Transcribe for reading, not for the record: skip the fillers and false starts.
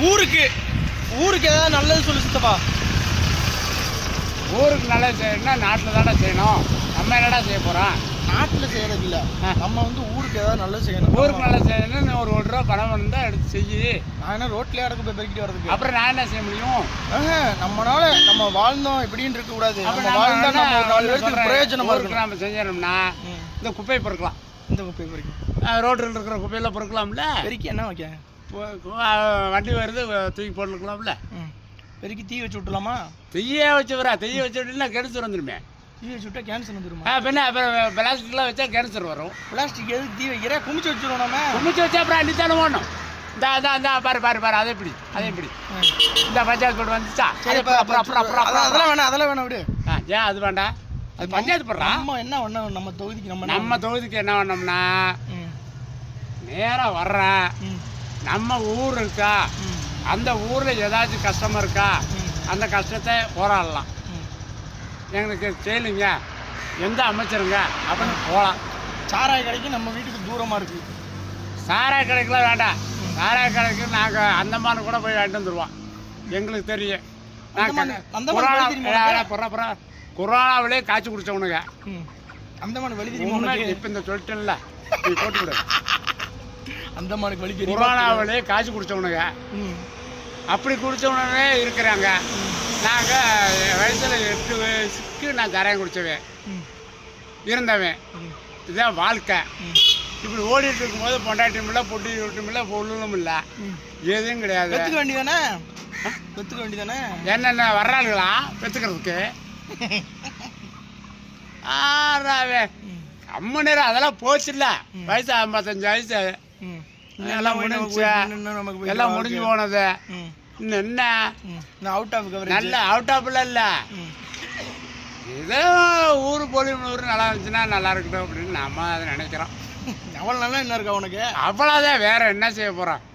ஊருக்கு ஊருக்கு ஏதாவது நல்லது சொல்லு சித்தப்பா. ஊருக்கு நல்லது செய்யணும்னா நாட்டில் தானே செய்யணும். நம்ம என்னடா செய்ய போகிறோம்? நாட்டில் செய்யறது இல்லை, நம்ம வந்து ஊருக்கு ஏதாவது நல்லது செய்யணும். ஊருக்கு நல்லது செய்யணும்னு ஒரு 1 ரூபா பணம் இருந்தால் எடுத்து செய்யி. நான் என்ன ரோட்லேயே அடக்க போய் பெருக்கிட்டு வரதுக்கு? அப்புறம் நான் என்ன செய்ய முடியும்? நம்மளால நம்ம வாழ்ந்தோம் இப்படின்னு இருக்க கூடாது. நம்ம வாழ்ந்தா நம்ம ஒரு 4 பேருக்கு பிரயோஜனமா இருக்கணும். நம்ம செஞ்சோம்னா இந்த குப்பையை பொறுக்கலாம். இந்த குப்பையை பொறுக்கும் ரோட்டில் இருக்கிற குப்பையெல்லாம் பொறுக்கலாம்ல. பெருக்கி என்ன வைக்க? வண்டி வருது தூக்கி போட்டுக்கலாம்ல. பெருக்கி தீ வச்சு விட்டுலாமா? தீயே வச்சு வரா, தீயை வச்சு விட்டுனா கேன்சர் வந்துடுமே. தீ வச்சு விட்டா கேன்சர் வந்துருமா? பின்ன அப்புறம் பிளாஸ்டிக்லாம் வச்சா கேன்சர் வரும். பிளாஸ்டிக் எதுக்கு தீ வைக்கிற? குமிச்சு வச்சுருவோம். நம்ம குமிச்சு வச்சா அப்புறம் அடித்தானே ஓடணும். இந்த பாரு அதே இப்படி இந்த பஞ்சாயத்து போட்டு வந்துச்சா? அதெல்லாம் வேணாம் விடு. ஏன் அது வேண்டாம்? அது பஞ்சாயத்து போடுறா. நம்ம என்ன பண்ண நம்ம தொகுதிக்கு என்ன பண்ணோம்னா நேராக வர்றேன். நம்ம ஊர் இருக்கா, அந்த ஊரில் ஏதாச்சும் கஷ்டமாக இருக்கா, அந்த கஷ்டத்தை போராடலாம். எங்களுக்கு செய்யலைங்க, எந்த அமைச்சருங்க அப்படின்னு போகலாம். சாராய கடைக்கு நம்ம வீட்டுக்கு தூரமாக இருக்குது. சாராய கடைக்கெலாம் வேண்டாம். சாராய கடைக்கு நாங்கள் அந்தமானு கூட போய் வாங்கிட்டு வந்துடுவோம். எங்களுக்கு தெரியும். கொரோனாவிலே காய்ச்சி குடிச்சவனுங்க. அந்தமான் வலி தெரியுமா? இப்போ இந்த சொல்லிட்டேன்ல, நீ போட்டு விடு. அந்தமானுக்கு வலி தெரியும். கொரோனாவிலே காய்ச்சி குடிச்சவனுங்க. அப்படி குடிச்சவனே இருக்கிறாங்க. நாங்கள் வயசில் 8 வயசுக்கு நான் சாராயம் குடித்தவன் இருந்தவன். இதுதான் வாழ்க்கை. இப்படி ஓடிட்டு இருக்கும்போது பொண்டாட்டியும் இல்லை, பொட்டி வீட்டும் இல்லை, பொருளும் இல்லை, எதுவும் கிடையாது. பெற்றுக்க வேண்டியதானே? பெற்றுக்க வேண்டியதானே? என்னென்ன வர்றாளுங்களா பெற்றுக்கிறதுக்கு? அம்ம நேரம் அதெல்லாம் போச்சுல்ல. வயசு 55 வயசு எல்லாம் முடிஞ்சு, எல்லாம் முடிஞ்சு போனது. இன்னும் என்ன அவுட் ஆஃப் கவரேஜ்? நல்ல அவுட் ஆஃப்ல இல்லை. ஏதோ ஊர் பொலிமூர் நல்லா இருந்துச்சுன்னா நல்லா இருக்கட்டும் அப்படின்னு நம்ம அதை நினைக்கிறோம். அவ்வளோ நல்லா என்ன இருக்கா உனக்கு? அவ்வளோதான், வேற என்ன செய்ய போகிறோம்?